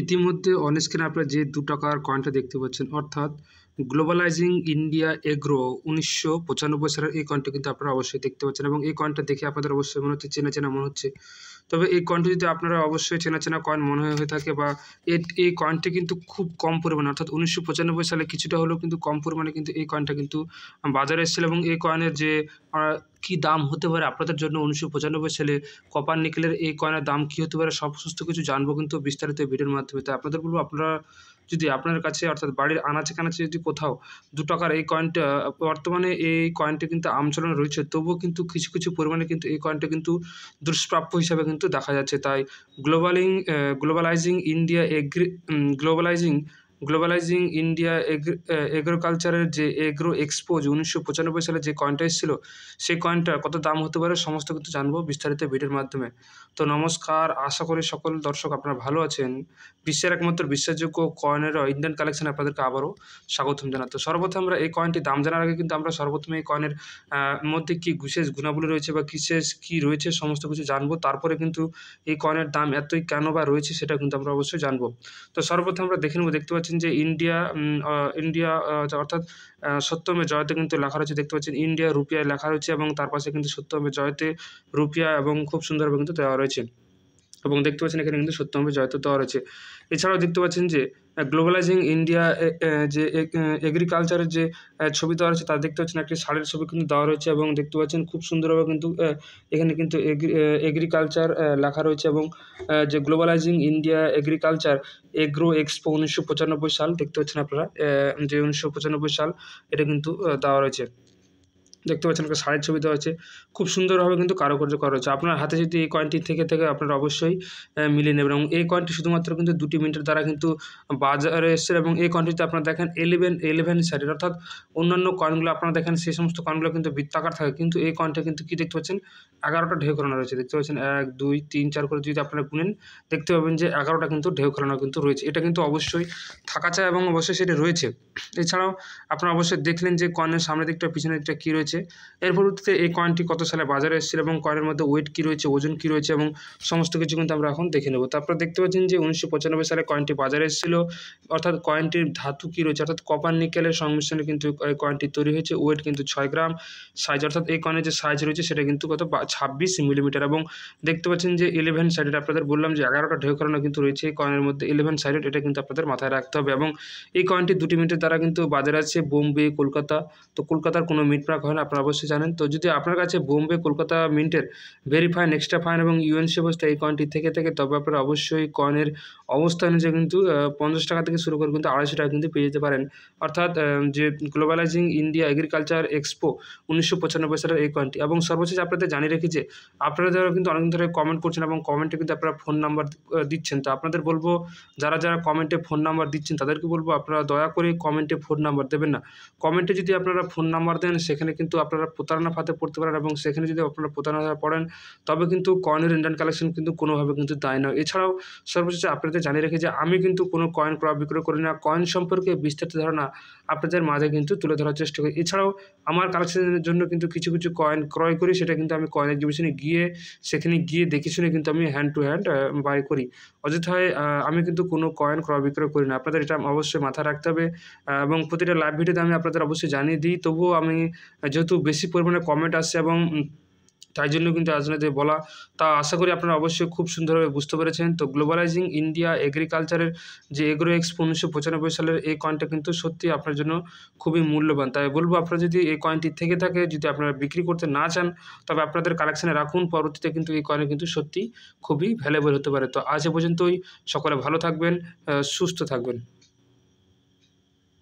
ইতিমধ্যে অন স্ক্রিনে আপনারা যে ৳২ কয়েনটা দেখতে পাচ্ছেন, অর্থাৎ গ্লোবালাইজিং ইন্ডিয়া এগ্রো ১৯৯৫ সালের এই কয়েনটা কিন্তু আপনারা অবশ্যই দেখতে পাচ্ছেন এবং এই কয়েনটা দেখে আপনাদের অবশ্যই মনে হচ্ছে চেনা, চেনা মনে হচ্ছে। তবে এই কয়েনটি যদি আপনারা অবশ্যই চেনা, চেনা কয়েন মনে হয়ে থাকে বা এই কয়েনটি কিন্তু খুব কম পরিমাণে, অর্থাৎ ১৯৯৫ সালে কিছুটা হলেও কিন্তু কম পরিমাণে কিন্তু এই কয়েনটা কিন্তু বাজারে এসেছিল এবং এই কয়েনের যে আ কি দাম হতে পারে আপনাদের জন্য ১৯৯৫ সালে কপার নিকেলের এই কয়েনের দাম কী হতে পারে সমস্ত কিছু জানবো কিন্তু বিস্তারিত এই ভিডিওর মাধ্যমে। তাই আপনাদের বলব, আপনারা যদি আপনার কাছে অর্থাৎ বাড়ির আনাচে-কানাচে যদি কোথাও ৳২ এই কয়েনটা বর্তমানে এই কয়েনটি কিন্তু আমচলনে রয়েছে, তবুও কিন্তু কিছু, কিছু পরিমাণে কিন্তু এই কয়েনটা কিন্তু দুষ্প্রাপ্য হিসাবে কিন্তু দেখা যাচ্ছে। তাই গ্লোবালাইজিং ইন্ডিয়া গ্লোবালাইজিং ইন্ডিয়া এগ্রিকালচারের যে এগ্রো এক্সপো ১৯৯৫ সালে যে কয়েনটা এসেছিল, সেই কয়েনটার কত দাম হতে পারে সমস্ত কিছু জানবো বিস্তারিত ভিডিওর মাধ্যমে। তো নমস্কার, আশা করি সকল দর্শক আপনারা ভালো আছেন। বিশ্বের একমাত্র বিশ্বাসযোগ্য কয়েনের ইন্ডিয়ান কালেকশনে আপনাদেরকে আবারও স্বাগতম জানাই। তো সর্বপ্রথম আমরা এই কয়েনটির দাম জানার আগে কিন্তু আমরা সর্বপ্রথমে এই কয়েনের মধ্যে কি বিশেষ গুণাবলী রয়েছে বা বিশেষ কি রয়েছে সমস্ত কিছু জানবো। তারপরে কিন্তু এই কয়েনের দাম এতই কেন বা রয়েছে সেটা কিন্তু আমরা অবশ্যই জানবো। তো সর্বপ্রথম আমরা দেখে নেব, দেখতে পাচ্ছেন যে ইন্ডিয়া অর্থাৎ সত্যমে জয়তে কিন্তু লেখা রয়েছে, দেখতে পাচ্ছেন ইন্ডিয়া রুপিয়ায় লেখা রয়েছে এবং তার পাশে কিন্তু সত্যমে জয়তে রুপিয়া এবং খুব সুন্দরভাবে কিন্তু দেওয়া রয়েছে এবং দেখতে পাচ্ছেন এখানে কিন্তু সত্যমে জয়তে দেওয়া রয়েছে। এছাড়াও দেখতে পাচ্ছেন যে গ্লোবালাইজিং ইন্ডিয়া যে এগ্রিকালচারের যে ছবি দেওয়া রয়েছে, তার দেখতে পাচ্ছেন একটি ষাঁড়ের ছবি কিন্তু দেওয়া রয়েছে এবং দেখতে পাচ্ছেন খুব সুন্দরভাবে কিন্তু এখানে কিন্তু এগ্রিকালচার লেখা রয়েছে এবং যে globalizing India agriculture agro expo ১৯৯৫ সাল দেখতে পাচ্ছেন আপনারা, যে ১৯৯৫ সাল এটা কিন্তু দেওয়া রয়েছে। দেখতে পাচ্ছেন একটা ষাঁড়ের ছবি দেওয়া আছে। খুব সুন্দরভাবে কিন্তু কারুকার্য করা রয়েছে। আপনার হাতে যদি এই কয়েনটি থেকে আপনারা অবশ্যই মিলিয়ে নেবেন এবং এই কয়েনটি শুধুমাত্র কিন্তু ২টি মিনিটের দ্বারা কিন্তু বাজারে এসছে এবং এই কয়েনটিতে আপনারা দেখেন 11 সাইডের, অর্থাৎ অন্যান্য কয়েনগুলো আপনারা দেখেন সেই সমস্ত কয়েনগুলো কিন্তু বৃত্তাকার থাকে, কিন্তু এই কয়েনটা কিন্তু কি দেখতে পাচ্ছেন ১১টা ঢেউ খেলানো রয়েছে। দেখতে পাচ্ছেন ১, ২, ৩, ৪ করে যদি আপনারা গুনেন দেখতে পাবেন যে ১১টা কিন্তু ঢেউ খেলানো কিন্তু রয়েছে। এটা কিন্তু অবশ্যই থাকা চাই এবং অবশ্যই সেটা রয়েছে। এছাড়াও আপনারা অবশ্যই দেখলেন যে কয়েনের সামনের দিকটা পিছনের দিকটা কী রয়েছে। এর পরবর্তীতে এই কয়েনটি কত সালে বাজারে এসেছিল এবং কয়েনের মধ্যে ওয়েট কী রয়েছে, ওজন কী রয়েছে এবং সমস্ত কিছু কিন্তু আমরা এখন দেখে নেব। তো আপনারা দেখতে পাচ্ছেন যে ১৯৯৫ সালে কয়েনটি বাজারে এসেছিল, অর্থাৎ কয়েনটির ধাতু কী রয়েছে, অর্থাৎ কপার নিকেলের সংমিশ্রণে কিন্তু এই কয়েনটি তৈরি হয়েছে। ওয়েট কিন্তু ৬ গ্রাম। সাইজ, অর্থাৎ এই কয়েনের যে সাইজ রয়েছে সেটা কিন্তু ২৬ মিলিমিটার এবং দেখতে পাচ্ছেন যে 11 সাইডেড। আপনাদের বললাম যে ১১টা ঢেউ খেলানো কিন্তু রয়েছে এই কয়েনের মধ্যে 11 সাইডেড, এটা কিন্তু আপনাদের মাথায় রাখতে হবে এবং এই কয়েনটি ২টি মিনিটের দ্বারা কিন্তু বাজারে আছে বোম্বে, কলকাতা। তো কলকাতার কোনো মিন্ট মার্ক হয় না, আপনারা অবশ্যই জানেন। তো যদি আপনার কাছে বোম্বে, কলকাতা মিন্টের ভেরি ফাইন, এক্সট্রা ফাইন এবং ইউএনসি অবস্থা এই কয়েনটি থেকে তবে আপনারা অবশ্যই কয়েনের অবস্থা অনুযায়ী কিন্তু ৳৫০ থেকে শুরু করে কিন্তু ৳২৫০ কিন্তু পেয়ে যেতে পারেন। অর্থাৎ যে গ্লোবালাইজিং ইন্ডিয়া এগ্রিকালচার এক্সপো ১৯৯৫ সালের এই কয়েনটি। এবং সর্বশেষ আপনাদের জানিয়ে রাখি যে আপনারা যারা কিন্তু অনেকদিন ধরে কমেন্ট করছেন এবং কমেন্টে কিন্তু আপনারা ফোন নাম্বার দিচ্ছেন। তো আপনাদের বলব, যারা কমেন্টে ফোন নাম্বার দিচ্ছেন তাদেরকে বলব আপনারা দয়া করে কমেন্টে ফোন নাম্বার দেবেন না। কমেন্টে যদি আপনারা ফোন নাম্বার দেন সেখানে কিন্তু আপনারা প্রতারণার ফাঁদে পড়তে পারেন এবং সেখানে যদি আপনারা প্রতারণায় পড়েন তবে কিন্তু কয়েনের ইন্ডিয়ান কালেকশন কিন্তু কোনোভাবে কিন্তু দায় নয়। এছাড়াও সর্বশেষ আপনাদের জানিয়ে রাখি যে আমি কিন্তু কোনো কয়েন ক্রয় বিক্রয় করি না। কয়েন সম্পর্কে বিস্তারিত ধারণা আপনাদের মাঝে কিন্তু তুলে ধরার চেষ্টা করি। এছাড়াও আমার কালেকশনের জন্য কিন্তু কিছু, কিছু কয়েন ক্রয় করি, সেটা কিন্তু আমি কয়েন এক্সিবিশনে গিয়ে সেখানে গিয়ে দেখে শুনে কিন্তু আমি হ্যান্ড টু হ্যান্ড বাই করি। অযথায় আমি কিন্তু কোনো কয়েন ক্রয় বিক্রয় করি না। আপনাদের এটা অবশ্যই মাথায় রাখতে হবে এবং প্রতিটা লাইভ ভিডিওতে আমি আপনাদের অবশ্যই জানিয়ে দিই। তবুও আমি যেহেতু বেশি পরিমাণে কমেন্ট আসছে এবং তাই জন্য কিন্তু আপনাদের বলা। তা আশা করি আপনারা অবশ্যই খুব সুন্দরভাবে বুঝতে পেরেছেন। তো গ্লোবালাইজিং ইন্ডিয়া এগ্রিকালচারের যে এগ্রো এক্সপো ১৯৯৫ সালের এই কয়েনটা কিন্তু সত্যিই আপনার জন্য খুবই মূল্যবান। তাই বলব, আপনারা যদি এই কয়েনটি থেকে থাকে, যদি আপনারা বিক্রি করতে না চান তবে আপনাদের কালেকশনে রাখুন। পরবর্তীতে কিন্তু এই কয়েন কিন্তু সত্যিই খুবই ভ্যালুয়েবল হতে পারে। তো আজ এ পর্যন্তই। সকলে ভালো থাকবেন, সুস্থ থাকবেন।